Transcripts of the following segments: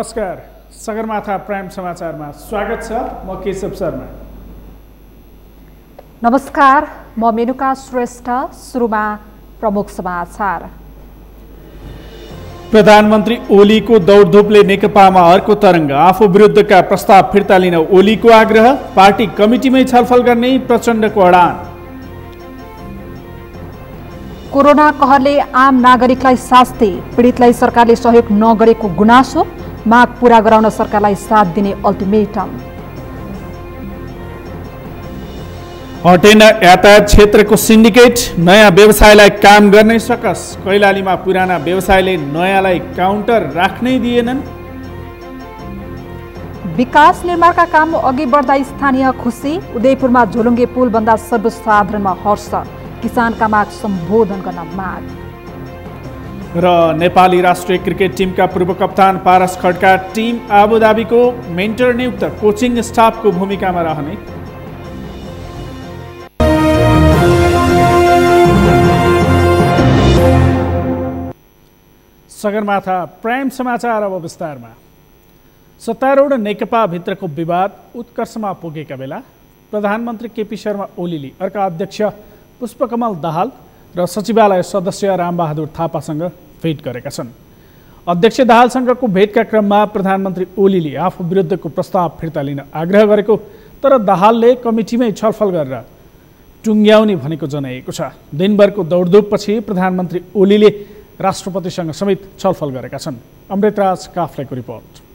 नमस्कार, सगरमाथा प्राइम समाचारमा स्वागत छ। म केशव शर्मा। नमस्कार, म मेनुका श्रेष्ठ। सुरुमा प्रमुख समाचार। प्रधानमन्त्री ओलीको दौडधुपले नेकपामा अर्को तरङ्ग। आफू विरुद्धका प्रस्ताव फिर्ता लिन ओलीको आग्रह। पार्टी कमिटीमै छलफल गर्ने प्रचण्डको अडान। कोरोना कहरले आम नागरिकलाई शास्ति, पीडितलाई सरकारले सहयोग नगरेको गुनासो। माग पूरा गराउन सरकारलाई साथ दिने अल्टिमेटम। हटेन यातायात क्षेत्रको सिन्डिकेट, नयाँ व्यवसायलाई काम गर्नै सकस। कैलालीमा पुराना व्यवसायले नयाँलाई काउन्टर राख्नै दिएनन्। विकास निर्माणका काम अघि बढ्दा स्थानीय खुसी। उदयपुरमा झोलुङ्गे पुल बन्दा सर्वसाधारणमा हर्ष। किसानका माग सम्बोधन गर्न माग। र नेपाली राष्ट्रिय क्रिकेट टिमका पूर्व कप्तान पारस खड्का टिम आबुधाबीको मेन्टर नियुक्त, कोचिङ स्टाफको भूमिकामा रहने। सगरमाथा प्राइम समाचार अब विस्तारमा। सत्तारूढ नेकपा भित्रको विवाद उत्कर्षमा पुगेका बेला प्रधानमन्त्री केपी शर्मा ओलीले अर्का अध्यक्ष पुष्पकमल दाहाल र सचिवालय सदस्य रामबहादुर थापासँग भेट गरेका छन्। अध्यक्ष दाहालसँगको भेटका क्रममा प्रधानमन्त्री ओलीले आफू विरुद्धको प्रस्ताव फिर्ता लिन आग्रह गरेको, तर दाहालले कमिटीमै छलफल गरेर टुङ्ग्याउने भनेको जनाइएको छ। दिनभरको दौडधुपपछि प्रधानमन्त्री ओलीले राष्ट्रपतिसँग समेत छलफल गरेका छन्। अमृतराज काफ्लेको रिपोर्ट।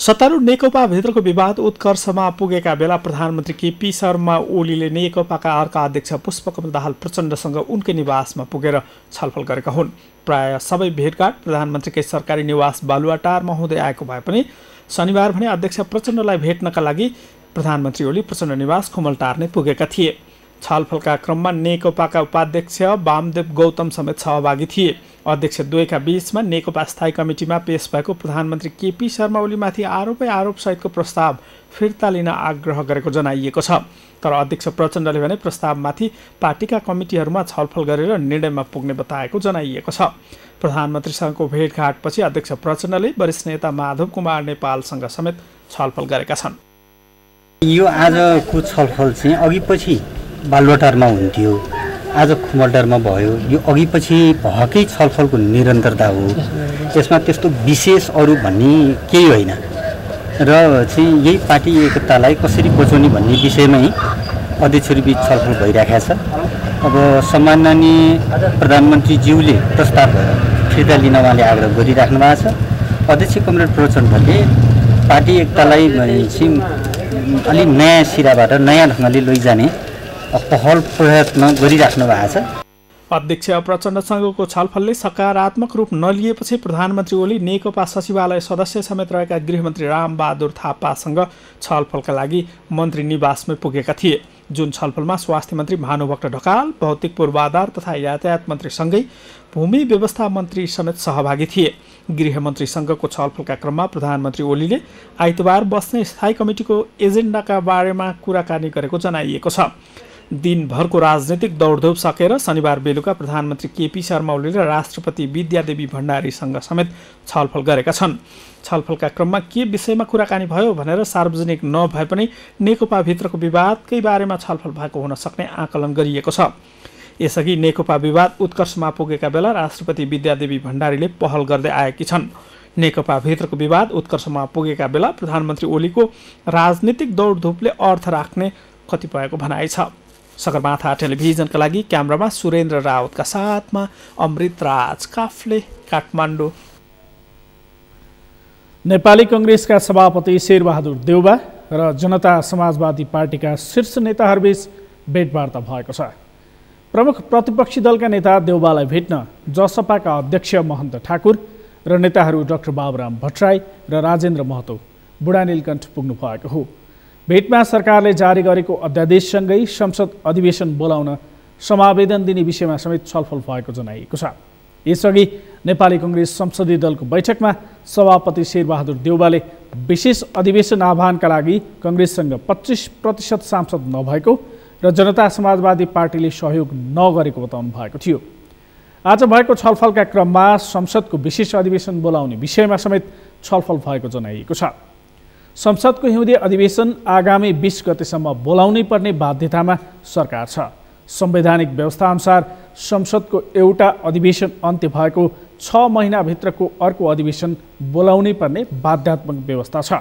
सत्तारूढ नेकपा भित्रको विवाद उत्कर्षमा पुगेका बेला प्रधानमन्त्री केपी शर्मा ओलीले नेकपाका अर्का अध्यक्ष पुष्पकमल दाहाल प्रचण्डसँग उनकै निवासमा पुगेर छलफल गरेका हुन्। प्राय सबै भेटघाट प्रधानमन्त्रीकै सरकारी निवास बालुवाटारमा हुँदै आएको भए पनि शनिबार भने अध्यक्ष प्रचण्डलाई भेट्नका लागि प्रधानमन्त्री ओली प्रचण्ड निवास खुमलटार नै पुगेका थिए। छलफलका क्रममा नेकपाका उपाध्यक्ष वामदेव गौतम समेत सहभागी थिए। अध्यक्ष द्वयका बीचमा नेकपा स्थायी कमिटीमा पेश भएको प्रधानमन्त्री केपी शर्मा ओलीमाथि आरोपै आरोपसहितको प्रस्ताव फिर्ता लिन आग्रह गरेको जनाइएको छ। तर अध्यक्ष प्रचण्डले भने प्रस्तावमाथि पार्टीका कमिटीहरूमा छलफल गरेर निर्णयमा पुग्ने बताएको जनाइएको छ। प्रधानमन्त्रीसँगको भेटघाटपछि अध्यक्ष प्रचण्डले वरिष्ठ नेता माधव कुमार नेपालसँग समेत छलफल गरेका छन्। यो आजको छलफल चाहिँ अघिपछि बालुवाटारमा हुन्थ्यो, आज खुमलटारमा भयो। यो अघिपछि भएकै छलफलको निरन्तरता हो। यसमा त्यस्तो विशेष अरू भन्ने केही होइन र चाहिँ यही पार्टी एकतालाई कसरी बचाउने भन्ने विषयमै अध्यक्षहरूबीच छलफल भइरहेको छ। अब सम्माननीय प्रधानमन्त्रीज्यूले प्रस्ताव फिर्ता लिन उहाँले आग्रह गरिराख्नु भएको छ। अध्यक्ष कमरेड प्रचण्डले पार्टी एकतालाई चाहिँ अलि नयाँ सिराबाट नयाँ ढङ्गले लैजाने पहल प्रयत्न गरिराख्नु भएको छ। अध्यक्ष प्रचण्डसँगको छलफलले सकारात्मक रूप नलिएपछि प्रधानमन्त्री ओली नेकपा सचिवालय सदस्य समेत रहेका गृहमन्त्री रामबहादुर थापासँग छलफलका लागि मन्त्री निवासमै पुगेका थिए। जुन छलफलमा स्वास्थ्य मन्त्री भानुभक्त ढकाल, भौतिक पूर्वाधार तथा यातायात मन्त्रीसँगै भूमि व्यवस्था मन्त्री समेत सहभागी थिए। गृहमन्त्रीसँगको छलफलका क्रममा प्रधानमन्त्री ओलीले आइतबार बस्ने स्थायी कमिटीको एजेन्डाका बारेमा कुराकानी गरेको जनाइएको छ। दिनभरको राजनीतिक दौडधुप सकेर शनिबार बेलुका प्रधानमन्त्री केपी शर्मा ओलीले राष्ट्रपति विद्यादेवी भण्डारीसँग समेत छलफल गरेका छन्। छलफलका क्रममा के विषयमा कुराकानी भयो भनेर सार्वजनिक नभए पनि नेकपा भित्रको विवादकै बारेमा छलफल भएको हुन सक्ने आकलन गरिएको छ। यसअघि नेकपा विवाद उत्कर्षमा पुगेका बेला राष्ट्रपति विद्यादेवी भण्डारीले पहल गर्दै आएकी छन्। नेकपा भित्रको विवाद उत्कर्षमा पुगेका बेला प्रधानमन्त्री ओलीको राजनीतिक दौडधुपले अर्थ राख्ने कतिपयको भनाइ छ। सगरमाथा टेलिभिजनका लागि क्यामेरामा सुरेन्द्र रावतका साथमा अमृतराज काफ्ले, काठमाडौँ। नेपाली कङ्ग्रेसका सभापति शेरबहादुर देउबा र जनता समाजवादी पार्टीका शीर्ष नेताहरूबीच भेटवार्ता भएको छ। प्रमुख प्रतिपक्षी दलका नेता देउबालाई भेट्न जसपाका अध्यक्ष महन्त ठाकुर र नेताहरू डाक्टर बाबुराम भट्टराई र राजेन्द्र महतो बुढानीलकण्ठ पुग्नु भएको हो। भेटमा सरकारले जारी गरेको अध्यादेशसँगै संसद अधिवेशन बोलाउन समावेदन दिने विषयमा समेत छलफल भएको जनाइएको छ। यसअघि नेपाली कङ्ग्रेस संसदीय दलको बैठकमा सभापति शेरबहादुर देउबाले विशेष अधिवेशन आह्वानका लागि कङ्ग्रेससँग 25% सांसद नभएको र जनता समाजवादी पार्टीले सहयोग नगरेको बताउनु भएको थियो। आज भएको छलफलका क्रममा संसदको विशेष अधिवेशन बोलाउने विषयमा समेत छलफल भएको जनाइएको छ। संसदको हिउँदे अधिवेशन आगामी 20 गतेसम्म बोलाउनै पर्ने बाध्यतामा सरकार छ। संवैधानिक व्यवस्थाअनुसार संसदको एउटा अधिवेशन अन्त्य भएको 6 महिनाभित्रको अर्को अधिवेशन बोलाउनै पर्ने बाध्यात्मक व्यवस्था छ।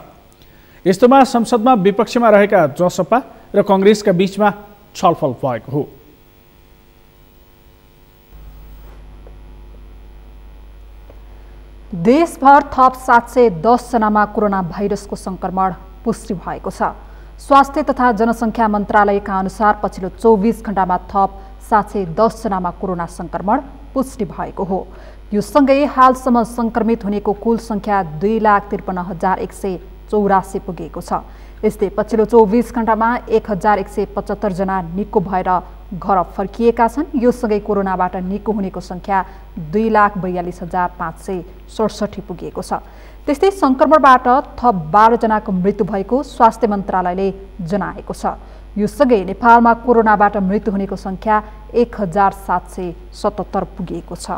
यस्तोमा संसदमा विपक्षमा रहेका जसपा र कांग्रेसका बीचमा छलफल भएको हो। देशभर थप 710 जनामा कोरोना भाइरसको संक्रमण पुष्टि भएको छ। स्वास्थ्य तथा जनसङ्ख्या मन्त्रालयका अनुसार पछिल्लो 24 घण्टामा थप 710 जनामा कोरोना संक्रमण पुष्टि भएको हो। यो सँगै हालसम्म संक्रमित हुनेको कुल संख्या 2,53,184 पुगेको छ। यस्तै पछिल्लो 24 घण्टामा 1,175 जना निको भएर घर फर्किएका छन्। यो सँगै कोरोनाबाट निको हुनेको संख्या 2,42,567 पुगेको छ। त्यस्तै संक्रमणबाट थप 12 जनाको मृत्यु भएको स्वास्थ्य मन्त्रालयले जनाएको छ। यो सँगै नेपालमा कोरोनाबाट मृत्यु हुनेको संख्या 1,777 पुगेको छ।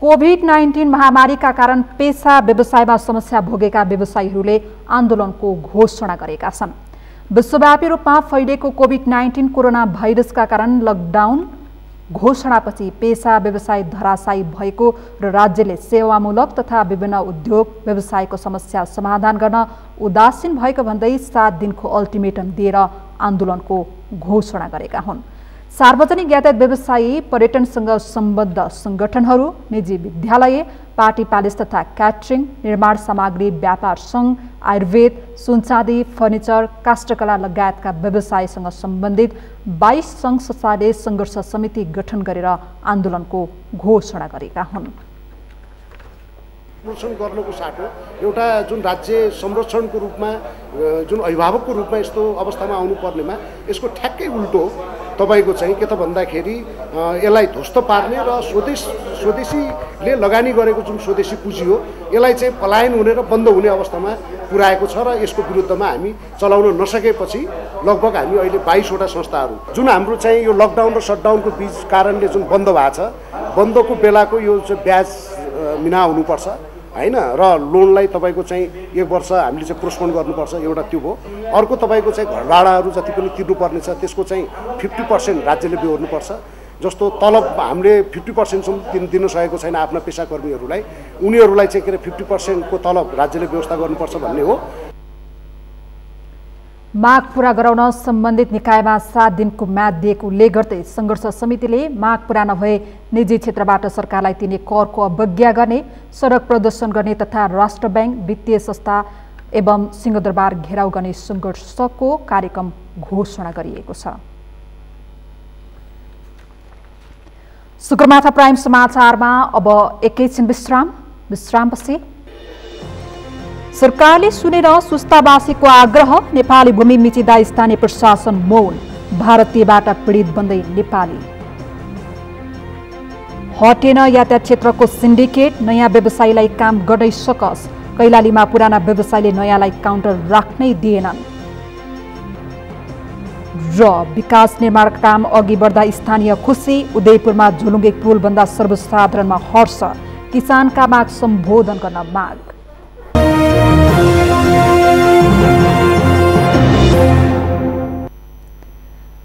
कोभिड-19 महामारीका कारण पेसा व्यवसायमा समस्या भोगेका व्यवसायीहरूले आन्दोलनको घोषणा गरेका छन्। विश्वव्यापी रूपमा फैलिएको कोभिड-19 कोरोना भाइरसका कारण लकडाउन घोषणापछि पेसा व्यवसाय धराशायी भएको र राज्यले सेवामूलक तथा विभिन्न उद्योग व्यवसायको समस्या समाधान गर्न उदासीन भएको भन्दै 7 दिनको अल्टिमेटम दिएर आन्दोलनको घोषणा गरेका हुन्। सार्वजनिक यातायात व्यवसायी, पर्यटनसँग सम्बद्ध संगठनहरू, निजी विद्यालय, पार्टी प्यालेस तथा क्याटरिङ, निर्माण सामग्री व्यापार सङ्घ, आयुर्वेद, सुनचाँदी, फर्निचर, काष्ठकला लगायतका व्यवसायसँग सम्बन्धित 22 सङ्घ संस्थाले सङ्घर्ष समिति गठन गरेर आन्दोलनको घोषणा गरेका हुन्। संरक्षण गर्नको साटो एउटा जुन राज्य संरक्षणको रूपमा जुन अभिभावकको रूपमा यस्तो अवस्थामा आउनुपर्नेमा यसको ठ्याक्कै उल्टो तपाईको चाहिँ के त भन्दाखेरि यसलाई ध्वस्त पार्ने र स्वदेशीले लगानी गरेको जुन स्वदेशी पुँजी हो यसलाई चाहिँ पलायन हुने र बन्द हुने अवस्थामा पुर्याएको छ र यसको विरुद्धमा हामी चलाउन नसकेपछि लगभग हामी अहिले 22 वटा संस्थाहरू जुन हाम्रो चाहिँ यो लकडाउन र सटडाउनको बीच कारणले जुन बन्द भएको छ, बन्दको बेलाको यो चाहिँ ब्याज मिना हुनुपर्छ हैन र लोनलाई तपाईको चाहिँ 1 वर्ष हामीले चाहिँ पोस्टपोन गर्नुपर्छ, एउटा त्यो हो। अर्को तपाईको चाहिँ घर भाडाहरू जति पनि तिर्नुपर्ने छ त्यसको चाहिँ 50% राज्यले बेहोर्नुपर्छ। जस्तो तलब हामीले 50% सम्म दिन सकेको छैन आफ्ना पेसाकर्मीहरूलाई, उनीहरूलाई चाहिँ के 50% को तलब राज्यले व्यवस्था गर्नुपर्छ भन्ने हो। माग पूरा गराउन सम्बन्धित निकायमा 7 दिनको म्याद दिएको उल्लेख गर्दै सङ्घर्ष समितिले माग पूरा नभए निजी क्षेत्रबाट सरकारलाई दिने करको अवज्ञा गर्ने, सडक प्रदर्शन गर्ने तथा राष्ट्र ब्याङ्क, वित्तीय संस्था एवं सिंहदरबार घेराउ गर्ने सङ्घर्षको कार्यक्रम घोषणा गरिएको छ। सगरमाथा प्राइम समाचारमा अब एकैछिन विश्रामपछि सरकारले सुनेर सुस्तावासीको आग्रह, नेपाली भूमि मिचिँदा स्थानीय प्रशासन मौन, भारतीयबाट पीडित बन्दै नेपाली। हटेन यातायात क्षेत्रको सिन्डिकेट, नयाँ व्यवसायीलाई काम गर्दै सकस, कैलालीमा पुराना व्यवसायीले नयाँलाई काउन्टर राख्नै दिएनन्। र विकास निर्माण काम अघि बढ्दा स्थानीय खुसी, उदयपुरमा झोलुङ्गे पुल बन्दा सर्वसाधारणमा हर्ष, किसानका माग सम्बोधन गर्न माग।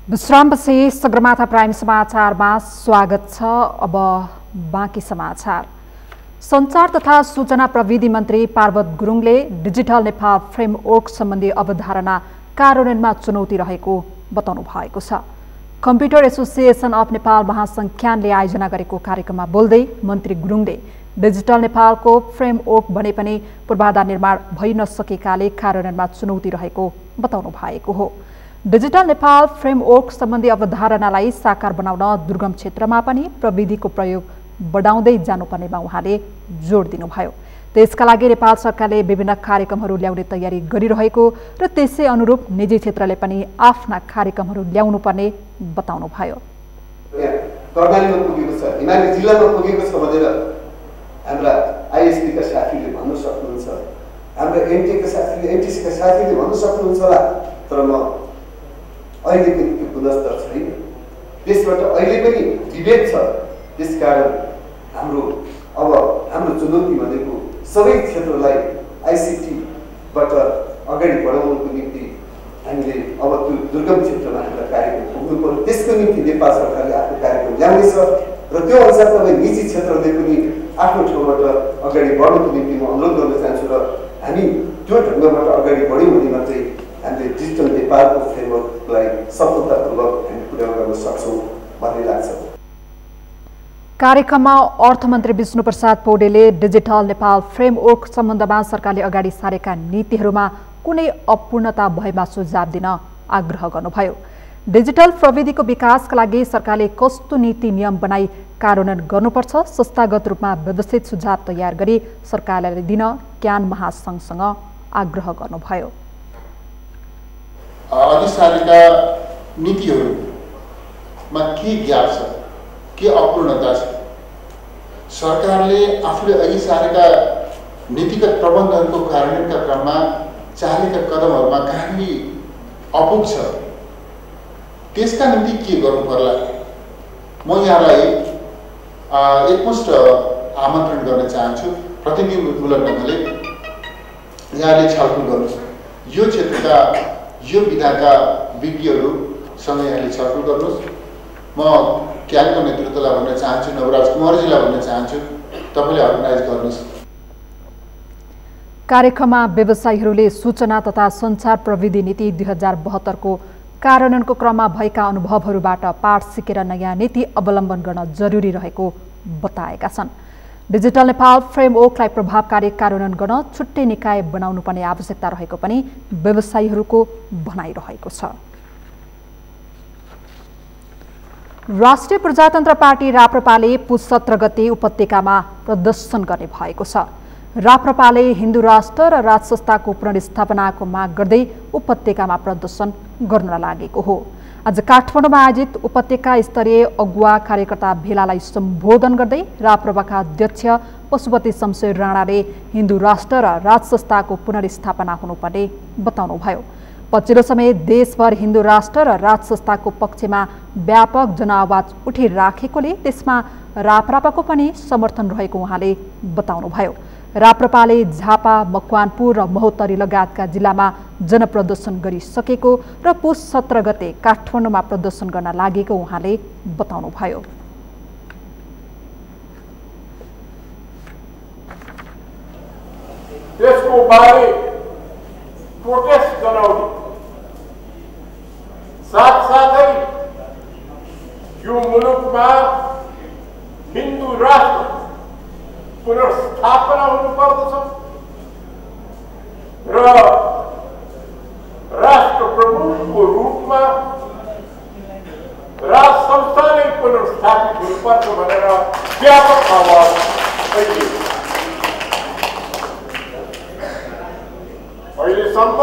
विश्रामपछि सगरमाथा प्राइम समाचारमा स्वागत छ। अब बाँकी समाचार। सञ्चार तथा सूचना प्रविधि मन्त्री पार्वत गुरुङले डिजिटल नेपाल फ्रेमवर्क सम्बन्धी अवधारणा कार्यान्वयनमा चुनौती रहेको बताउनु भएको छ। कम्प्युटर एसोसिएसन अफ नेपाल महासङ्ख्यानले आयोजना गरेको कार्यक्रममा बोल्दै मन्त्री गुरुङले डिजिटल नेपालको फ्रेमवर्क भने पनि पूर्वाधार निर्माण भइ नसकेकाले कार्यान्वयनमा चुनौती रहेको बताउनु भएको हो। डिजिटल नेपाल फ्रेमवर्क सम्बन्धी अवधारणालाई साकार बनाउन दुर्गम क्षेत्रमा पनि प्रविधिको प्रयोग बढाउँदै जानुपर्नेमा उहाँले जोड दिनुभयो। त्यसका लागि नेपाल सरकारले विभिन्न कार्यक्रमहरू ल्याउने तयारी गरिरहेको र त्यसै अनुरूप निजी क्षेत्रले पनि आफ्ना कार्यक्रमहरू ल्याउनुपर्ने बताउनुभयो। कर्णालीमा पुगेको छ, हिमाली जिल्लामा पुगेको छ भनेर हाम्रा आइएसपी का साथीले भन्न सक्नुहुन्छ, हाम्रा एमटी का साथीले, एमटीसी का साथीले भन्न सक्नुहुन्छ होला। तर म अहिले पनि त्यो गुणस्तर छैन, त्यसबाट अहिले पनि विभेद छ। त्यसकारण हाम्रो अब हाम्रो चुनौती भनेको सबै क्षेत्रलाई आइसिटीबाट अगाडि बढाउनको निम्ति हामीले अब त्यो दुर्गम क्षेत्रमा हामीलाई कार्यक्रम पुग्नु पर्यो। त्यसको निम्ति नेपाल सरकारले आफ्नो कार्यक्रम ल्याउनेछ र त्यो अनुसार तपाईँ निजी क्षेत्रले पनि आफ्नो ठाउँबाट अगाडि बढ्नुको निम्ति म अनुरोध गर्न चाहन्छु र हामी त्यो ढङ्गबाट अगाडि बढ्यौँ भने मात्रै हामीले डिजिटल नेपालको फ्रेमवर्कलाई सफलतापूर्वक हामी पुरा गर्न सक्छौँ भन्ने लाग्छ। कार्यक्रममा अर्थमन्त्री विष्णुप्रसाद पौडेलले डिजिटल नेपाल फ्रेमवर्क सम्बन्धमा सरकारले अगाडि सारेका नीतिहरूमा कुनै अपूर्णता भएमा सुझाव दिन आग्रह गर्नुभयो। डिजिटल प्रविधिको विकासका लागि सरकारले कस्तो नीति नियम बनाई कार्यान्वयन गर्नुपर्छ संस्थागत रूपमा व्यवस्थित सुझाव तयार गरी सरकारलाई दिन क्यान महासंघसँग आग्रह गर्नुभयो। अघि सारेका नीतिहरूमा के ग्याप छ, के अपूर्णता छ, सरकारले आफूले अघि सारेका नीतिगत प्रबन्धहरूको कार्यान्वयनका क्रममा चालेका कदमहरूमा कहाँनिर अपुग छ, त्यसका निम्ति के गर्नु पर्ला। म यहाँलाई एकमुष्ट आमन्त्रण गर्न चाहन्छु। प्रतिनिधिमूलक ढङ्गले यहाँले छलफल गर्नुहोस्। यो क्षेत्रका यो विधाका विज्ञहरूसँग यहाँले छलफल गर्नुहोस्। म क्यानको नेतृत्वलाई भन्न चाहन्छु, नवराज कुमारजीलाई भन्न चाहन्छु, तपाईँले अर्गनाइज गर्नुहोस्। कार्यक्रममा व्यवसायीहरूले सूचना तथा सञ्चार प्रविधि नीति 2072 को कार्यान्वयनको क्रममा भएका अनुभवहरूबाट पाठ सिकेर नयाँ नीति अवलम्बन गर्न जरुरी रहेको बताएका छन्। डिजिटल नेपाल फ्रेमवर्कलाई प्रभावकारी कार्यान्वयन गर्न छुट्टै निकाय बनाउनुपर्ने आवश्यकता रहेको पनि व्यवसायीहरूको भनाइरहेको छ। राष्ट्रिय प्रजातन्त्र पार्टी राप्रपाले पुस 17 गते उपत्यकामा प्रदर्शन गर्ने भएको छ। राप्रपाले हिन्दू राष्ट्र र राज संस्थाको पुनर्स्थापनाको माग गर्दै उपत्यकामा प्रदर्शन गर्न लागेको हो। आज काठमाडौँमा आयोजित उपत्यका स्तरीय अगुवा कार्यकर्ता भेलालाई सम्बोधन गर्दै राप्रपाका अध्यक्ष पशुपति शमशेर राणाले हिन्दू राष्ट्र र राज संस्थाको पुनर्स्थापना हुनुपर्ने बताउनुभयो। पछिल्लो समय देशभर हिन्दू राष्ट्र र राज संस्थाको पक्षमा व्यापक जनआवाज उठिराखेकोले त्यसमा राप्रपाको पनि समर्थन रहेको उहाँले बताउनुभयो। राप्रपाले झापा, मकवानपुर र महोत्तरी लगायतका जिल्लामा जनप्रदर्शन गरिसकेको र पुस 17 गते काठमाडौँमा प्रदर्शन गर्न लागेको उहाँले बताउनुभयो। त्यसको बारे प्रोटेस्ट गराउने साथसाथै यो मुलुकमा हिन्दू राष्ट्र पुनर्स्थापना हुनुपर्दछ र राष्ट्र प्रमुखको रूपमा राज संस्था नै पुनर्स्थापित हुनुपर्छ भनेर व्यापक आवाज अहिलेसम्म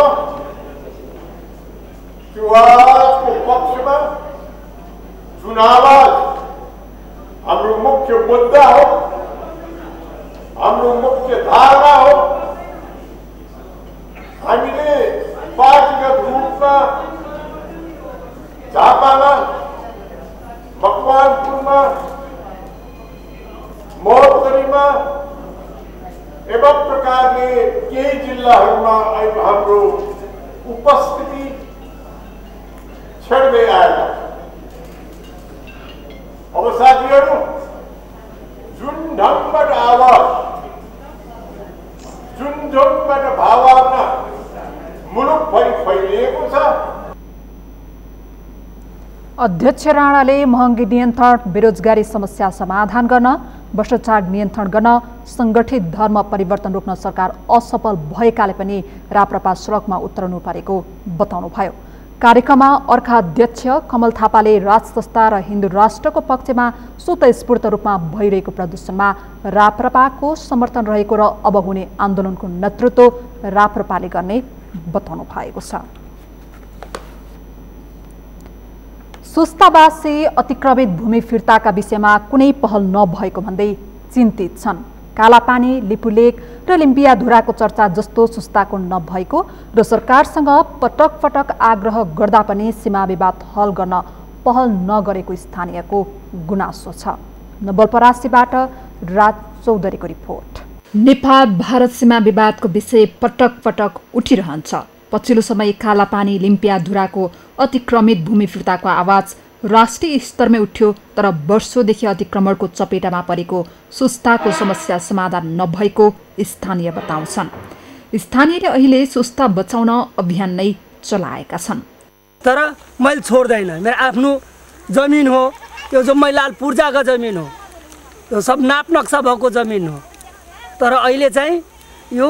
त्यो आवाजको पक्षमा जुन आवाज हाम्रो मुख्य मुद्दा हो, हाम्रो मुख्य धारणा हो, हामीले पार्टीगत रूपमा झापामा, मकवानपुरमा, महोत्तरीमा एवं प्रकारले केही जिल्लाहरूमा हाम्रो उपस्थिति छेड्दै आएका। अब साथीहरू, जुन ढङ्गबाट आवाज, जुन ढङ्गबाट भावना मुलुकभरि फैलिएको छ। अध्यक्ष राणाले महँगी नियन्त्रण, बेरोजगारी समस्या समाधान गर्न, भ्रष्टाचार नियन्त्रण गर्न, सङ्गठित धर्म परिवर्तन रोक्न सरकार असफल भएकाले पनि राप्रपा सडकमा उत्रनु परेको बताउनुभयो। कार्यक्रममा अर्का अध्यक्ष कमल थापाले राज संस्था र हिन्दू राष्ट्रको पक्षमा स्वतस्फूर्त रूपमा भइरहेको प्रदर्शनमा राप्रपाको समर्थन रहेको र अब हुने आन्दोलनको नेतृत्व राप्रपाले गर्ने बताउनु भएको छ। सुस्तावासी अतिक्रमित भूमि फिर्ताका विषयमा कुनै पहल नभएको भन्दै चिन्तित छन्। कालापानी, लिपुलेक र लिम्बियाधुराको चर्चा जस्तो सुस्ताको नभएको र सरकारसँग पटक पटक आग्रह गर्दा पनि सीमा विवाद हल गर्न पहल नगरेको स्थानीयको गुनासो छ। नवलपरासीबाट चौधरीको रिपोर्ट। नेपाल भारत सीमा विवादको विषय पटक पटक उठिरहन्छ। पछिल्लो समय कालापानी लिम्पियाधुराको अतिक्रमित भूमि फिर्ताको आवाज राष्ट्रिय स्तरमै उठ्यो, तर वर्षौंदेखि अतिक्रमणको चपेटामा परेको सुस्ताको समस्या समाधान नभएको स्थानीय बताउँछन्। स्थानीयले अहिले सुस्ता बचाउन अभियान नै चलाएका छन्। तर मैले छोड्दैन, मेरो आफ्नो जमिन हो, त्यो जो मैलाल पूर्जाको जमिन हो, त्यो सब नाप नक्सा भएको जमिन हो। तर अहिले चाहिँ यो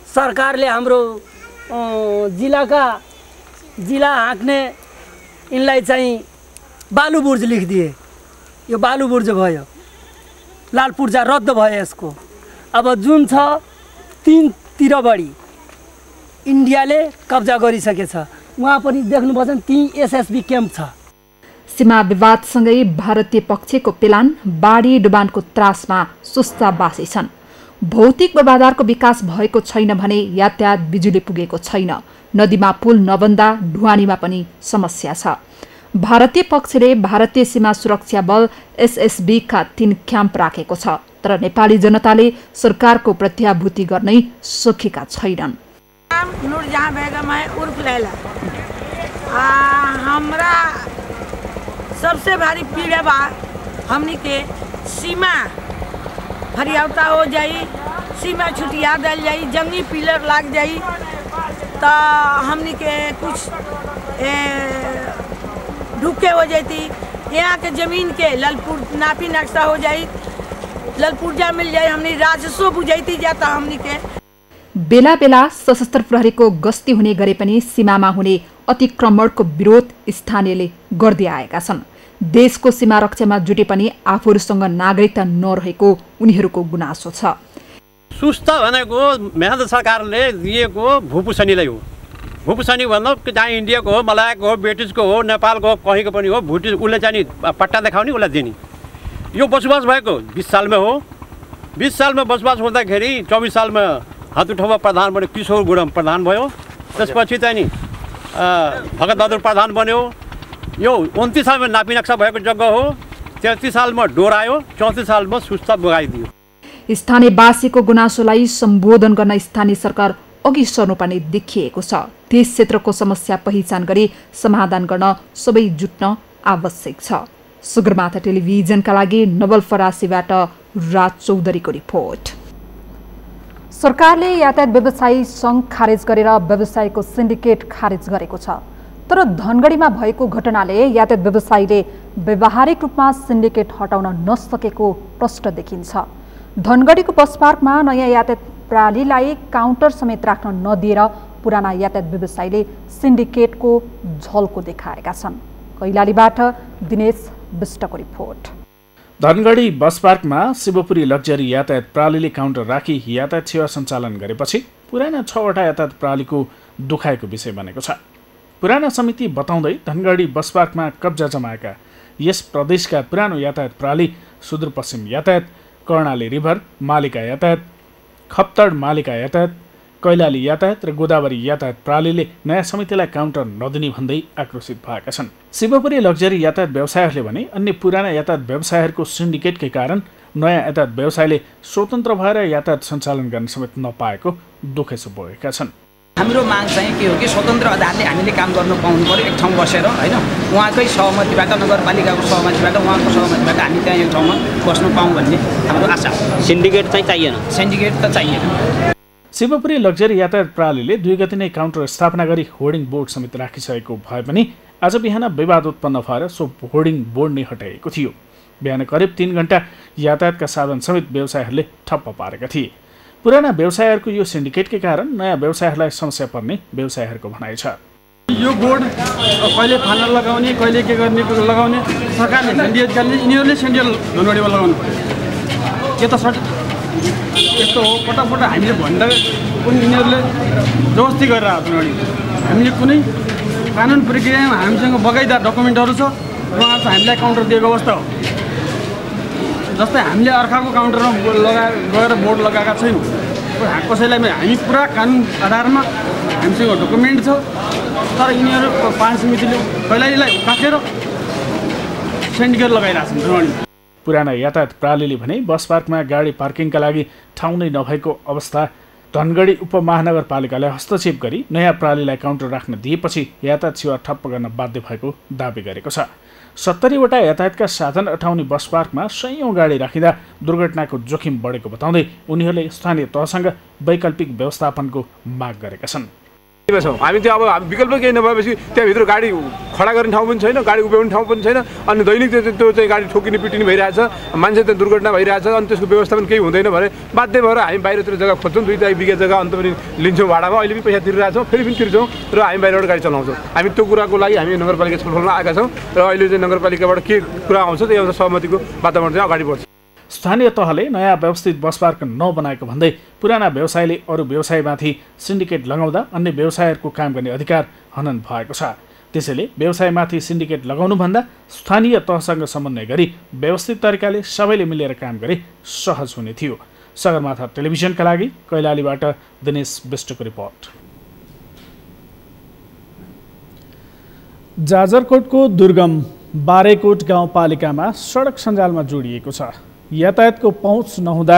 सरकारले हाम्रो जिल्ला हाँक्ने यिनलाई चाहिँ बालु बुर्ज लेखिदिए। यो बालु बुर्ज भयो, लाल पूर्जा रद्द भयो यसको। अब जुन छ 3तिर बढी इन्डियाले कब्जा गरिसकेछ। उहाँ पनि देख्नुपर्छ, त्यही एसएसबी क्याम्प छ। सीमा विवादसँगै भारतीय पक्षको प्लान बाढी डुबानको त्रासमा सुस्ताबासी छन्। भौतिक पूर्वाधारको विकास भएको छैन भने यातायात बिजुली पुगेको छैन। नदीमा पुल नबन्दा ढुवानीमा पनि समस्या छ। भारतीय पक्षले भारतीय सीमा सुरक्षा बल एसएसबी का 3 क्याम्प राखेको छ, तर नेपाली जनताले सरकारको प्रत्याभूति गर्नै सकेका छैनन्। नूरजहां बेगम है उर्फ लैला। हमरा सबसे भारी पीड़ा बा हमनी के सीमा हरियावता हो जाई, सीमा छुटिया दल जाई, जंगी पिलर लाग जाई, तो हमनी के कुछ ढुके हो जाती। यहाँ के जमीन के ललपुर नापी नक्शा हो जाई, ललपुर्जा मिल जाए, हमनी राजस्व बुझाइती जाता। हमनी के बेला बेला सशस्त्र प्रहरीको गस्ती हुने गरे पनि सीमामा हुने अतिक्रमणको विरोध स्थानीयले गर्दै आएका छन्। देशको सीमा रक्षामा जुटे पनि आफूहरूसँग नागरिकता नरहेको उनीहरूको गुनासो छ। सुस्ता भनेको मेहनत सरकारले दिएको भूपुसनीलाई हो। भूपुसनी भन्दा जहाँ इन्डियाको हो, मलायको हो, ब्रिटिसको हो, नेपालको हो, कहीँको पनि हो, भुटिस उसले चाहिँ पट्टा देखाउने, उसलाई दिने। यो बसोबास भएको 20 सालमा हो। 20 सालमा बसोबास हुँदाखेरि 24 सालमा हातुठोमा प्रधान बन्यो, किशोर गुरुङ प्रधान भयो। त्यसपछि चाहिँ नि भगत बहादुर प्रधान बन्यो। यो 29 सालमा नापी नक्सा भएको जग्गा हो। 33 सालमा डोरायो, 34 सालमा सुस्ता बगाइदियो। स्थानीयवासीको गुनासोलाई सम्बोधन गर्न स्थानीय सरकार अघि सर्नुपर्ने देखिएको छ। त्यस क्षेत्रको समस्या पहिचान गरी समाधान गर्न सबै जुट्न आवश्यक छ। सगरमाथा टेलिभिजनका लागि नवलपरासीबाट राज चौधरीको रिपोर्ट। सरकारले यातायात व्यवसायी सङ्घ खारेज गरेर व्यवसायको सिन्डिकेट खारेज गरेको छ। तर धनगढीमा भएको घटनाले यातायात व्यवसायीले व्यावहारिक रूपमा सिन्डिकेट हटाउन नसकेको प्रश्न देखिन्छ। धनगढीको बस पार्कमा नयाँ यातायात प्रणालीलाई काउन्टर समेत राख्न नदिएर पुराना यातायात व्यवसायीले सिन्डिकेटको झल्को देखाएका छन्। कैलालीबाट दिनेश विष्टको रिपोर्ट। धनगढी बस पार्कमा शिवपुरी लग्जरी यातायात प्रणालीले काउन्टर राखी यातायात सेवा सञ्चालन गरेपछि पुराना 6वटा यातायात प्रणालीको दुखाइको विषय बनेको छ। पुराना समिति बताउँदै धनगढी बस पार्कमा कब्जा जमाएका यस प्रदेशका पुरानो यातायात प्रणाली सुदूरपश्चिम यातायात, कर्णाली रिभर मालिका यातायात, खप्तड मालिका यातायात, कैलाली यातायात र गोदावरी यातायात प्रणालीले नयाँ समितिलाई काउन्टर नदिने भन्दै आक्रोशित भएका छन्। शिवपुरी लग्जरी यातायात व्यवसायहरूले भने अन्य पुराना यातायात व्यवसायहरूको सिन्डिकेटकै कारण नयाँ यातायात व्यवसायले स्वतन्त्र भएर यातायात सञ्चालन गर्न समेत नपाएको दुखेसो बोकेका छन्। हाम्रो माग चाहिँ के हो कि स्वतन्त्र आधारले हामीले काम गर्न पाउनु पर्यो, एक ठाउँ बसेर होइन। उहाँकै सहमतिबाट, नगरपालिकाको सहमतिबाट, उहाँको सहमतिबाट हामी त्यहाँ एक ठाउँमा बस्न पाऊँ भन्ने हाम्रो आशा। सिन्डिकेट चाहिँ चाहिएन, सिन्डिकेट त चाहिएन। शिवपुरी लग्जरी यातायात प्रणालीले 2 गते नै काउन्टर स्थापना गरी होर्डिङ बोर्ड समेत राखिसकेको भए पनि आज बिहान विवाद उत्पन्न भएर सो होर्डिङ बोर्ड नै हटाइएको थियो। बिहान करिब 3 घण्टा यातायातका साधन समेत व्यवसायहरूले ठप्प पारेका थिए। पुराना व्यवसायहरूको यो सिन्डिकेटकै कारण नयाँ व्यवसायहरूलाई समस्या पर्ने व्यवसायहरूको भनाइ छ। यो बोर्ड कहिले फाल्न लगाउने, कहिले के गर्ने लगाउने सरकारले सिन्डिकेटले यिनीहरूले सेन्ट्रल धनगढीमा लगाउनु पर्यो। के त सर यस्तो हो, पटक हामीले भन्दा पनि यिनीहरूले जबस्ती गरेर धनगढी। हामीले कुनै कानुन प्रक्रियामा हामीसँग बगाइदा डकुमेन्टहरू छ, उहाँ चाहिँ हामीलाई काउन्टर दिएको अवस्था हो। जस्तै हामीले अर्काको काउन्टरमा गएर बोर्ड लगाएका छैनौँ। कसैलाई हामी पुरा कानुन आधारमा हामीसँग डकुमेन्ट छ, तर यिनीहरू 5 समितिले कैलालीलाई काटेर सिन्डिकेट लगाइरहेको छन्। पुराना यातायात प्रणालीले भने बस पार्कमा गाडी पार्किङका लागि ठाउँ नै नभएको अवस्था धनगढी उपमहानगरपालिकाले हस्तक्षेप गरी नयाँ प्रणालीलाई काउन्टर राख्न दिएपछि यातायात सेवा ठप्प गर्न बाध्य भएको दावी गरेको छ। 70वटा यातायातका साधन अटाउने बस पार्कमा सयौं गाडी राखिँदा दुर्घटनाको जोखिम बढेको बताउँदै उनीहरूले स्थानीय तहसँग वैकल्पिक व्यवस्थापनको माग गरेका छन्। हामी त्यो अब विकल्प केही नभएपछि त्यहाँभित्र गाडी खडा गर्ने ठाउँ पनि छैन, गाडी उभ्याउने ठाउँ पनि छैन, अनि दैनिक त्यो चाहिँ गाडी ठोकिने पिटिने भइरहेछ, मान्छे त्यहाँ दुर्घटना भइरहेछ, अनि त्यसको व्यवस्थापन केही हुँदैन भने बाध्य भएर हामी बाहिरतिर जग्गा खोज्छौँ, 2 बिघा जग्गा अन्त पनि लिन्छौँ भाडामा, अहिले पनि पैसा तिरिरहेछौँ, फेरि पनि तिर्छौँ र हामी बाहिरबाट गाडी चलाउँछौँ। हामी त्यो कुराको लागि हामी नगरपालिका छलफलमा आएका छौँ र अहिले चाहिँ नगरपालिकाबाट के कुरा आउँछ त्यही अनुसार सहमतिको वातावरण चाहिँ अगाडि बढ्छ। स्थानीय तहले नयाँ व्यवस्थित बस पार्क नबनाएको भन्दै पुराना व्यवसायले अरू व्यवसायमाथि सिन्डिकेट लगाउँदा अन्य व्यवसायहरूको काम गर्ने अधिकार हनन भएको छ। त्यसैले व्यवसायमाथि सिन्डिकेट लगाउनुभन्दा स्थानीय तहसँग समन्वय गरी व्यवस्थित तरिकाले सबैले मिलेर काम गरे सहज हुने थियो। सगरमाथा टेलिभिजनका लागि कैलालीबाट दिनेश विष्टको रिपोर्ट। जाजरकोटको दुर्गम बारेकोट गाउँपालिकामा सडक सञ्जालमा जोडिएको छ। यातायातको पहुँच नहुँदा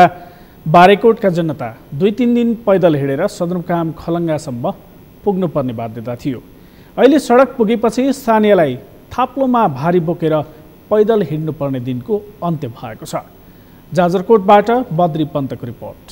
बारेकोटका जनता 2-3 दिन पैदल हिँडेर सदरमुकाम खलङ्गासम्म पुग्नुपर्ने बाध्यता थियो। अहिले सडक पुगेपछि स्थानीयलाई थाप्लोमा भारी बोकेर पैदल हिँड्नुपर्ने दिनको अन्त्य भएको छ। जाजरकोटबाट बद्री पन्तको रिपोर्ट।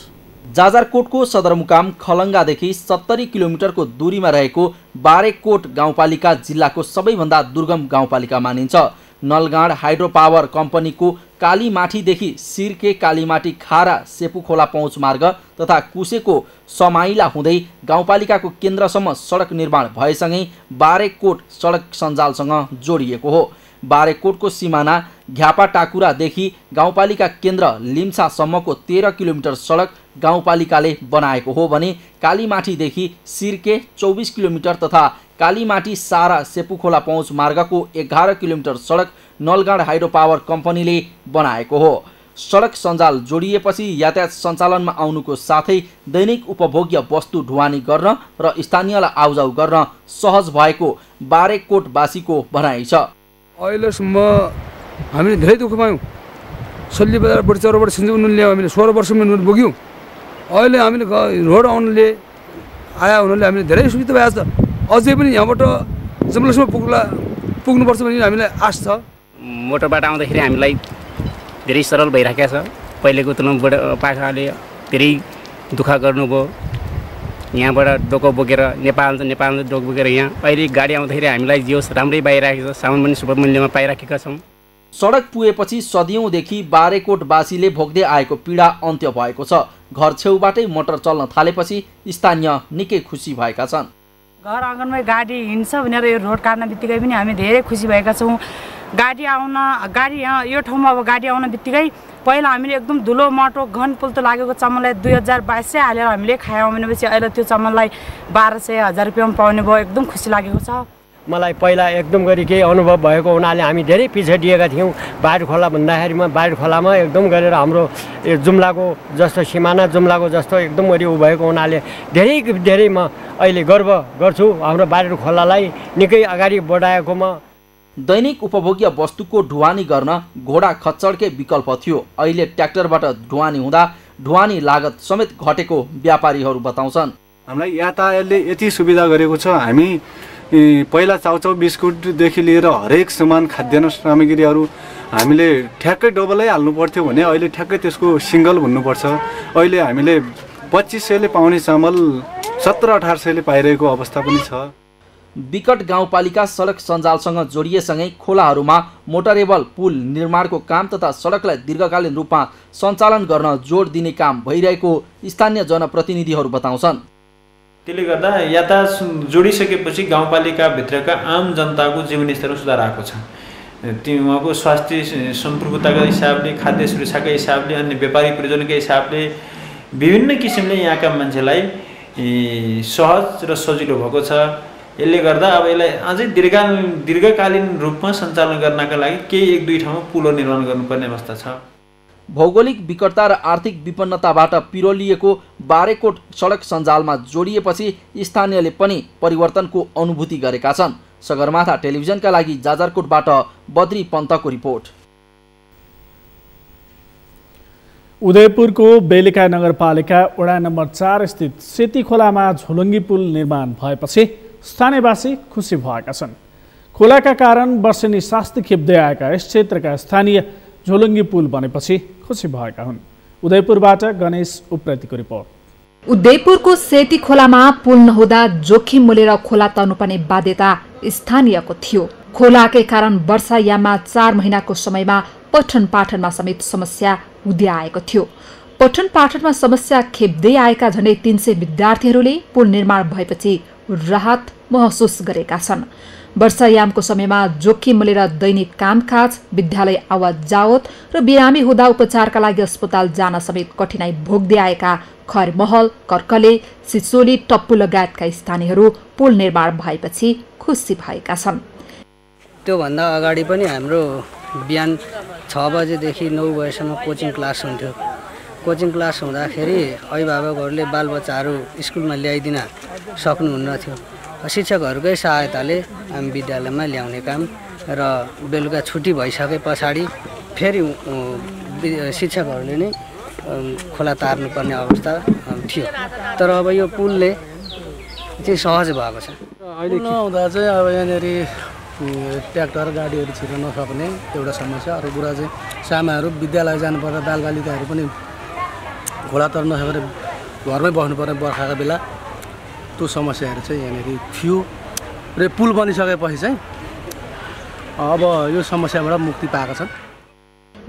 जाजरकोटको सदरमुकाम खलङ्गादेखि 70 किलोमिटरको दूरीमा रहेको बारेकोट गाउँपालिका जिल्लाको सबैभन्दा दुर्गम गाउँपालिका मानिन्छ। नलगाँड हाइड्रो पावर कम्पनीको कालीमाटीदेखि सिर्के कालीमाटी खारा सेपुखोला पहुँच मार्ग तथा कुसेको समाइला हुँदै गाउँपालिकाको केन्द्रसम्म सडक निर्माण भएसँगै बारेकोट सडक सञ्जालसँग जोडिएको हो। बारेकोटको सिमाना घ्यापाटाकुरादेखि गाउँपालिका केन्द्र लिम्सासम्मको 13 किलोमिटर सडक गाउँपालिकाले बनाएको हो भने कालीमाटीदेखि सिर्के 24 किलोमिटर तथा कालीमाटी सारा सेपुखोला पहुँच मार्गको 11 किलोमिटर सडक नलगाँड हाइड्रो पावर कम्पनीले बनाएको हो। सडक सञ्जाल जोडिएपछि यातायात सञ्चालनमा आउनुको साथै दैनिक उपभोग्य वस्तु ढुवानी गर्न र स्थानीयलाई आउजाउ गर्न सहज भएको बारेकोटवासीको भनाइ छ। अहिलेसम्म हामीले धेरै दुःख पायौँ। सल्ली बजार बडचौरबाट सिन्जु उन्नले हामीले 16 वर्षमा नोट बोक्यौँ। अहिले हामीले रोड आउनुले आया हुनाले हामीले धेरै सुविधा भएको छ। अझै पनि यहाँबाट जमलसम्म पुग्नुपर्छ भन्ने हामीलाई आश छ। मोटरबाट आउँदाखेरि हामीलाई धेरै सरल भइरहेको छ। पहिलेको तुलनामा पाखाले धेरै दुःख गर्नुभयो। यहाँबाट डोको बोकेर नेपाल डोको बोकेर यहाँ अहिले गाडी आउँदाखेरि हामीलाई जियोस् राम्रै पाइरहेको छ। सामान पनि सुपर मूल्यमा पाइराखेका छौँ। सडक पुगेपछि सदियौँदेखि बारेकोटवासीले भोग्दै आएको पीडा अन्त्य भएको छ। घर छेउबाटै मोटर चल्न थालेपछि स्थानीय निकै खुसी भएका छन्। घर आँगनमै गाडी हिँड्छ भनेर यो रोड काट्न बित्तिकै पनि हामी धेरै खुसी भएका छौँ। गाडी यहाँ यो ठाउँमा अब गाडी आउन बित्तिकै पहिला हामीले एकदम धुलो माटो घन पुल्तो लागेको चामललाई 2022 हालेर हामीले खायौँ भनेपछि अहिले त्यो चामललाई 1200-1000 रुपियाँमा पाउने भयो। एकदम खुसी लागेको छ। मलाई पहिला एकदम गरी केही अनुभव भएको हुनाले हामी धेरै पिछडिएका थियौँ। बाहिर खोला भन्दाखेरिमा बाहिर खोलामा एकदम गरेर हाम्रो जुम्लाको जस्तो सिमाना जुम्लाको जस्तो एकदम गरी उ भएको हुनाले धेरै म अहिले गर्व गर्छु हाम्रो बाहिर खोलालाई निकै अगाडि बढाएकोमा। दैनिक उपभोग्य वस्तुको ढुवानी गर्न घोडा खच्चडकै विकल्प थियो। अहिले ट्र्याक्टरबाट ढुवानी हुँदा ढुवानी लागत समेत घटेको व्यापारीहरू बताउँछन्। हामीलाई यातायातले यति सुविधा गरेको छ। हामी पहिला चाउचाउ बिस्कुटदेखि लिएर हरेक सामान खाद्यान्न सामग्रीहरू हामीले ठ्याक्कै डबलै हाल्नु पर्थ्यो भने अहिले ठ्याक्कै त्यसको सिङ्गल भन्नुपर्छ। अहिले हामीले 2500ले पाउने चामल 1700-1800ले पाइरहेको अवस्था पनि छ। विकट गाउँपालिका सडक सञ्जालसँग जोडिएसँगै खोलाहरूमा मोटरेबल पुल निर्माणको काम तथा सडकलाई दीर्घकालीन रूपमा सञ्चालन गर्न जोड दिने काम भइरहेको स्थानीय जनप्रतिनिधिहरू बताउँछन्। त्यसले गर्दा यातायात जोडिसकेपछि गाउँपालिकाभित्रका आम जनताको जीवनस्तर सुधार आएको छ। उहाँको स्वास्थ्य सम्प्रभुताका हिसाबले, खाद्य सुरक्षाका हिसाबले, अन्य व्यापारी प्रयोजनका हिसाबले विभिन्न किसिमले यहाँका मान्छेलाई सहज र सजिलो भएको छ। यसले गर्दा अब यसलाई अझै दीर्घकालीन रूपमा सञ्चालन गर्नका लागि केही 1-2 ठाउँमा पुल निर्माण गर्नुपर्ने अवस्था छ। भौगोलिक विकटता र आर्थिक विपन्नताबाट पिरोलिएको बारेकोट सडक सञ्जालमा जोडिएपछि स्थानीयले पनि परिवर्तनको अनुभूति गरेका छन्। सगरमाथा टेलिभिजनका लागि जाजरकोटबाट बद्री पन्तको रिपोर्ट। उदयपुरको बेलिका नगरपालिका वडा नम्बर 4 स्थित सेती खोलामा झोलुङ्गी पुल निर्माण भएपछि स्थानीयवासी खुसी भएका छन्। खोलाका कारण वर्षेनी शास्ति खेप्दै आएका यस क्षेत्रका स्थानीय झोलुङ्गी पुल बनेपछि खुसी भएका हुन्। उदयपुरबाट गणेश उप्रेतीको रिपोर्ट। उदयपुरको सेती खोलामा पुल नहुँदा जोखिम मोलेर खोला तर्नुपर्ने बाध्यता स्थानीयको थियो। खोलाकै कारण वर्षायाममा 4 महिनाको समयमा पठन पाठनमा समेत समस्या हुँदै आएको थियो। पठन पाठनमा समस्या खेप्दै आएका झण्डै 300 विद्यार्थीहरूले पुल निर्माण भएपछि राहत महसुस गरेका छन्। वर्षायामको समयमा जोखिम मोलेर दैनिक कामकाज, विद्यालय आवत जावत र बिरामी हुँदा उपचारका लागि अस्पताल जान समेत कठिनाई भोग्दै आएका खरमहल, कर्कले, सिसोली, टप्पु लगायतका स्थानीयहरू पुल निर्माण भएपछि खुसी भएका छन्। त्योभन्दा अगाडि पनि हाम्रो बिहान 6 बजेदेखि 9 बजेसम्म कोचिङ क्लास हुन्थ्यो। कोचिङ क्लास हुँदाखेरि अभिभावकहरूले बालबच्चाहरू स्कुलमा ल्याइदिन सक्नुहुन्न थियो। शिक्षकहरूकै सहायताले हामी विद्यालयमा ल्याउने काम र बेलुका छुट्टी भइसके पछाडि फेरि शिक्षकहरूले नै खोला तार्नुपर्ने अवस्था थियो। तर अब यो पुलले चाहिँ सहज भएको छ। अहिले नहुँदा चाहिँ अब यहाँनिर ट्र्याक्टर गाडीहरू छिर्न नसक्ने एउटा समस्या। अर्को कुरा चाहिँ सामाहरू विद्यालय जानुपर्दा बालबालिकाहरू पनि खोला तर्न नसकेर घरमै बस्नुपर्ने बर्खाको बेला त्यो समस्याहरू चाहिँ यहाँनिर थियो र पुल बनिसकेपछि चाहिँ अब यो समस्याबाट मुक्ति पाएका छन्।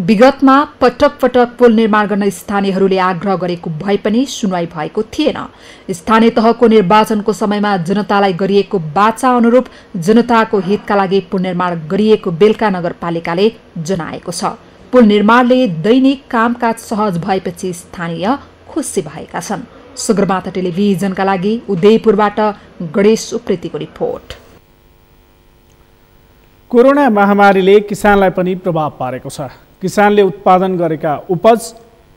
विगतमा पटक पटक पुल निर्माण गर्न स्थानीयहरूले आग्रह गरेको भए पनि सुनवाई भएको थिएन। स्थानीय तहको निर्वाचनको समयमा जनतालाई गरिएको वाचा अनुरूप जनताको हितका लागि पुल निर्माण गरिएको बेलका नगरपालिकाले जनाएको छ। पुल निर्माणले दैनिक कामकाज सहज भएपछि स्थानीय खुसी भएका छन्। सगरमाथा टेलिभिजनका लागि उदयपुरबाट गणेश उप्रेतीको रिपोर्ट। कोरोना महामारीले किसानलाई पनि प्रभाव पारेको छ। किसानले उत्पादन गरेका उपज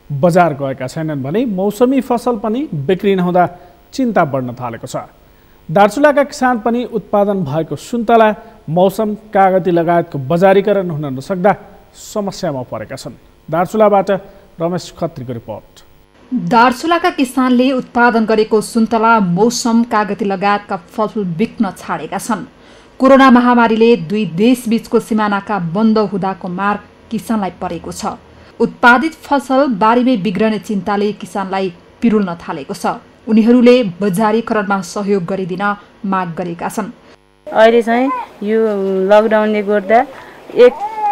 बजार गएका छैनन् भने मौसमी फसल पनि बिक्री नहुँदा चिन्ता बढ्न थालेको छ। दार्चुलाका किसान पनि उत्पादन भएको सुन्तला, मौसम, कागती लगायतको बजारीकरण हुन नसक्दा समस्यामा परेका छन्। दार्चुलाबाट रमेश खत्रीको रिपोर्ट। दार्चुलाका किसानले उत्पादन गरेको सुन्तला, मौसम, कागती लगायतका फलफुल बिक्न छाडेका छन्। कोरोना महामारीले दुई देशबीचको सीमानाका बन्द हुँदाको मार किसानलाई परेको छ। उत्पादित फसल बारीमै बिग्रने चिन्ताले किसानलाई पिरुल्न थालेको छ। उनीहरूले बजारीकरणमा सहयोग गरिदिन माग गरेका छन्। अहिले चाहिँ यो लकडाउनले गर्दा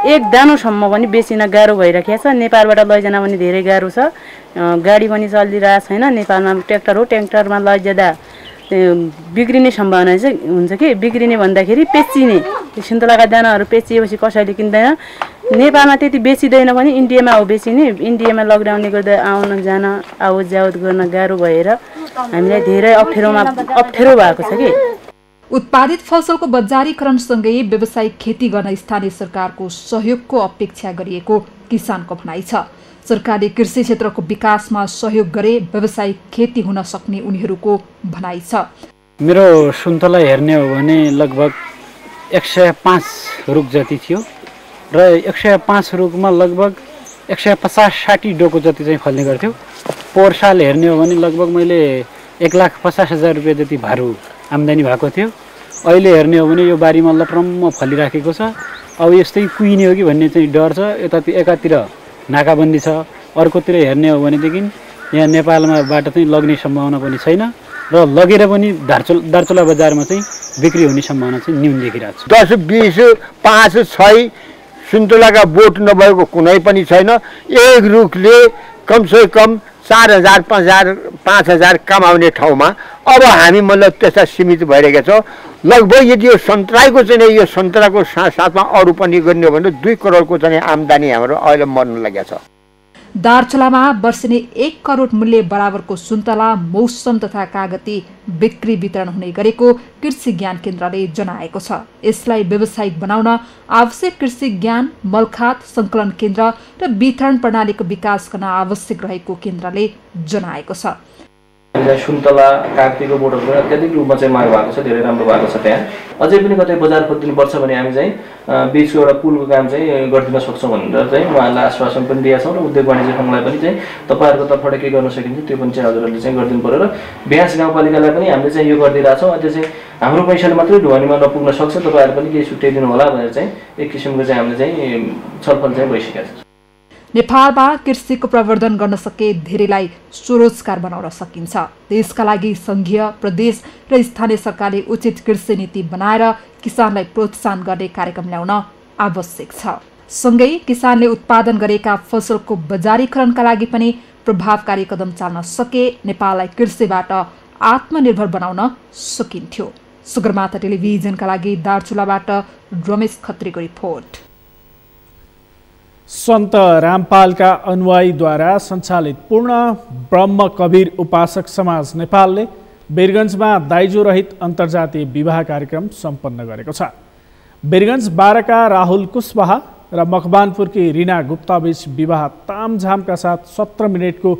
एक दानोसम्म पनि बेचिन गाह्रो भइरहेको छ। नेपालबाट लैजान पनि धेरै गाह्रो छ। गाडी पनि चलिरहेको छैन। नेपालमा ट्र्याक्टर हो, ट्र्याक्टरमा लैजाँदा बिग्रिने सम्भावना चाहिँ हुन्छ कि बिग्रिने भन्दाखेरि पेचिने सुन्तलाका दानाहरू पेचिएपछि कसैले किन्दैन। नेपालमा त्यति बेचिँदैन पनि इन्डियामा हो बेचिने। इन्डियामा लकडाउनले गर्दा आउन जान आवत जावत गर्न गाह्रो भएर हामीलाई धेरै अप्ठ्यारो भएको छ कि। उत्पादित फसलको बजारीकरणसँगै व्यावसायिक खेती गर्न स्थानीय सरकारको सहयोगको अपेक्षा गरिएको किसानको भनाइ छ। सरकारले कृषि क्षेत्रको विकासमा सहयोग गरे व्यावसायिक खेती हुन सक्ने उनीहरूको भनाइ छ। मेरो सुन्तला हेर्ने हो भने लगभग 105 रुख जति थियो र 105 रुखमा लगभग 150-60 डोको जति चाहिँ फल्ने गर्थ्यो। पोहोर साल हेर्ने हो भने लगभग मैले 1,50,000 रुपियाँ जति भारू आम्दानी भएको थियो। अहिले हेर्ने हो भने यो बारीमा लटरम्म फलिराखेको छ। अब यस्तै कुहिने हो कि भन्ने चाहिँ डर छ। एकातिर नाकाबन्दी छ, अर्कोतिर हेर्ने हो भनेदेखि यहाँ नेपालमाबाट चाहिँ लग्ने सम्भावना पनि छैन र लगेर पनि दार्चुला बजारमा चाहिँ बिक्री हुने सम्भावना चाहिँ न्यून देखिरहेको छ। 10, 20, 5, 6 सुन्तलाका बोट नभएको कुनै पनि छैन। एक रुखले कमसेकम 4,000, 5,000 कमाउने ठाउँमा अब हामी मतलब त्यस्ता सीमित भइरहेका छौँ। लगभग यदि यो सन्तराको चाहिँ यो सन्तराको साथमा अरू पनि गर्ने हो भने 2 करोडको चाहिँ आम्दानी हाम्रो अहिले मर्न लागेको छ। दार्चुलामा वर्षेनी 1 करोड मूल्य बराबरको सुन्तला, मौसम तथा कागती बिक्री वितरण हुने गरेको कृषि ज्ञान केन्द्रले जनाएको छ। यसलाई व्यावसायिक बनाउन आवश्यक कृषि ज्ञान, मलखात सङ्कलन केन्द्र र वितरण प्रणालीको विकास गर्न आवश्यक रहेको केन्द्रले जनाएको छ। सुन्तला कागतीको बोटहरू पनि अत्याधिक रूपमा चाहिँ माग भएको छ, धेरै राम्रो भएको छ। त्यहाँ अझै पनि कतै बजार खोजिदिनुपर्छ भने हामी चाहिँ बिचको एउटा पुलको काम चाहिँ गरिदिन सक्छौँ भनेर चाहिँ उहाँहरूलाई आश्वासन पनि दिएका छौँ र उद्योग वाणिज्य सङ्घलाई पनि चाहिँ तपाईँहरूको तर्फबाट के गर्न सकिन्छ त्यो पनि चाहिँ हजुरहरूले चाहिँ गरिदिनु पऱ्यो र ब्यास गाउँपालिकालाई पनि हामीले चाहिँ यो गरिदिरहेछौँ। अझै चाहिँ हाम्रो पैसाले मात्रै ढुवानीमा नपुग्न सक्छ, तपाईँहरू पनि केही छुट्याइदिनु होला भनेर चाहिँ एक किसिमको चाहिँ हामीले चाहिँ छलफल चाहिँ भइसकेको छ। नेपालमा कृषिको प्रवर्धन गर्न सके धेरैलाई स्वरोजगार बनाउन सकिन्छ। त्यसका लागि सङ्घीय, प्रदेश र स्थानीय सरकारले उचित कृषि नीति बनाएर किसानलाई प्रोत्साहन गर्ने कार्यक्रम ल्याउन आवश्यक छ। सँगै किसानले उत्पादन गरेका फसलको बजारीकरणका लागि पनि प्रभावकारी कदम चाल्न सके नेपाललाई कृषिबाट आत्मनिर्भर बनाउन सकिन्थ्यो। सगरमाथा टेलिभिजनका लागि दार्चुलाबाट रमेश खत्रीको रिपोर्ट। सन्त रामपालका अनुयायीद्वारा सञ्चालित पूर्ण ब्रह्म कबीर उपासक समाज नेपालले वीरगञ्जमा दाइजो रहित अन्तर्जातीय विवाह कार्यक्रम सम्पन्न गरेको छ। वीरगञ्ज 12 का राहुल कुशवाहा र मकवानपुरकी रिना गुप्ताबीच विवाह तामझामका साथ 17 मिनटको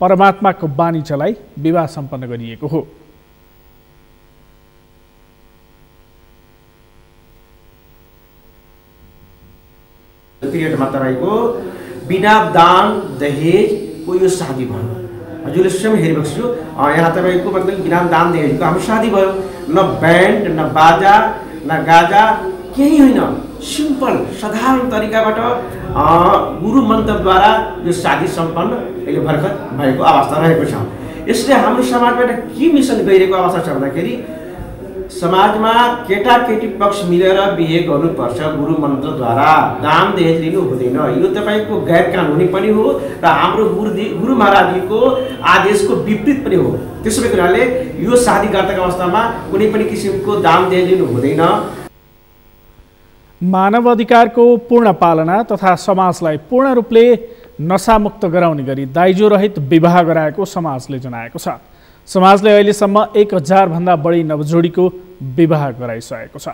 परमात्माको बानी चलाई विवाह सम्पन्न गरिएको हो। पिरियडमा तपाईँको बिना दान दहेजको यो शादी भयो। हजुरले स्वयं हेरिरहेको छु यहाँ तपाईँको मतलब बिना दान दहेजको हाम्रो शादी भयो। न ब्यान्ड, न बाजा, न गाजा, केही होइन। सिम्पल साधारण तरिकाबाट गुरु मन्त्रद्वारा यो शादी सम्पन्न अहिले भर्खर भएको अवस्था रहेको छ। यसले हाम्रो समाजबाट के मिसन गइरहेको अवस्था छ भन्दाखेरि समाजमा केटाकेटी पक्ष मिलेर बिहे गर्नुपर्छ गुरु मन्त्रद्वारा, दान दहेज लिनु हुँदैन। यो तपाईँको गैर कानुनी पनि हो र हाम्रो गुरु महाराजजीको आदेशको विपरीत पनि हो। त्यसो भएको हुनाले यो शादी गर्दाको अवस्थामा कुनै पनि किसिमको दान दहेज लिनु हुँदैन। मानव अधिकारको पूर्ण पालना तथा समाजलाई पूर्ण रूपले नशामुक्त गराउने गरी दाइजो रहित विवाह गराएको समाजले जनाएको छ। समाजले अहिलेसम्म 1000 भन्दा बढी नवजोडीको विवाह गराइसकेको छ।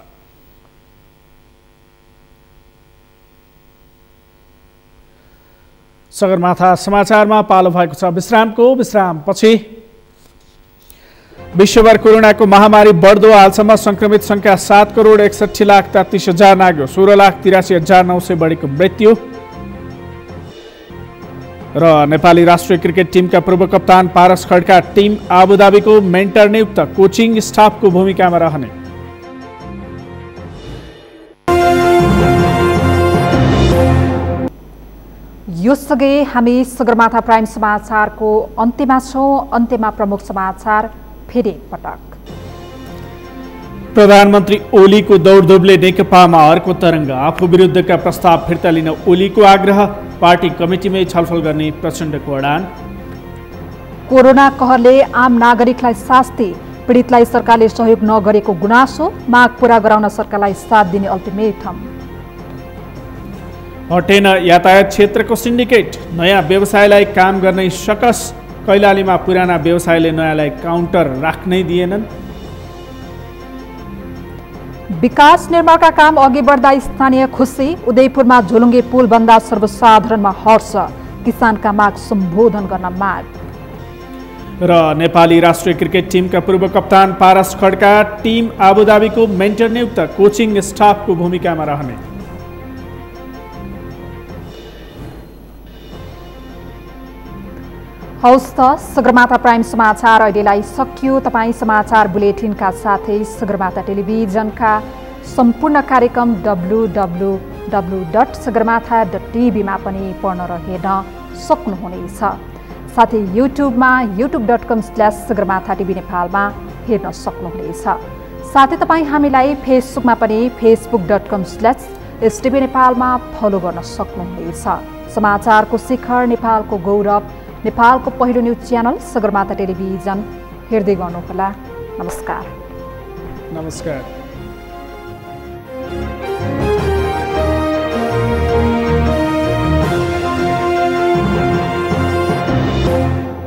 सगरमाथा समाचारमा पालो भएको छ विश्रामपछि। विश्वभर कोरोनाको महामारी बढ्दो, हालसम्म संक्रमित संख्या 7,61,33,000 नाग्यो। 16,83,900 बढीको मृत्यु। र नेपाली राष्ट्रिय क्रिकेट टिमका पूर्व कप्तान पारस खड्का टिम आबुधाबीको मेन्टर नियुक्त, कोचिङ स्टाफको भूमिकामा रहने। यो सँगै हामी सगरमाथा प्राइम समाचारको अन्त्यमा छौँ। अन्त्यमा प्रमुख समाचार फेरि एकपटक। प्रधानमन्त्री ओलीको दौडधुपले नेकपामा अर्को तरङ्ग, आफू विरुद्धका प्रस्ताव फिर्ता लिन ओलीको आग्रह, पार्टी कमिटीमै छलफल गर्ने प्रचण्डको अडान। कोरोना कहरले आम नागरिकलाई शास्ति, पीडितलाई सरकारले सहयोग नगरेको गुनासो, माग पूरा गराउन सरकारलाई 7 दिने अल्टिमेटम। हटेन यातायात क्षेत्रको सिन्डिकेट, नयाँ व्यवसायलाई काम गर्नै सकस, कैलालीमा पुराना व्यवसायले नयाँलाई काउन्टर राख्नै दिएनन्। विकास निर्माणका काम अघि बढ्दा स्थानीय खुसी, उदयपुरमा झोलुङ्गे पुल बन्दा सर्वसाधारणमा हर्ष, किसानका माग सम्बोधन गर्न माग। र नेपाली राष्ट्रिय क्रिकेट टिमका पूर्व कप्तान पारस खड्का टिम आबुधाबीको मेन्टर नियुक्त, कोचिङ स्टाफको भूमिकामा रहने। हौस् त सगरमाथा प्राइम समाचार अहिलेलाई सकियो। तपाईँ समाचार बुलेटिनका साथै सगरमाथा टेलिभिजनका सम्पूर्ण कार्यक्रम www.sagarmatha.tv मा पनि पढ्न र हेर्न सक्नुहुनेछ। साथै युट्युबमा youtube.com/sagarmatha.tv नेपालमा हेर्न सक्नुहुनेछ। साथै तपाईँ हामीलाई फेसबुकमा पनि facebook.com/stv नेपालमा फलो गर्न सक्नुहुनेछ। समाचारको शिखर, नेपालको गौरव, नेपालको पहिलो न्युज च्यानल सगरमाथा टेलिभिजन हेर्दै गर्नुहोला। नमस्कार।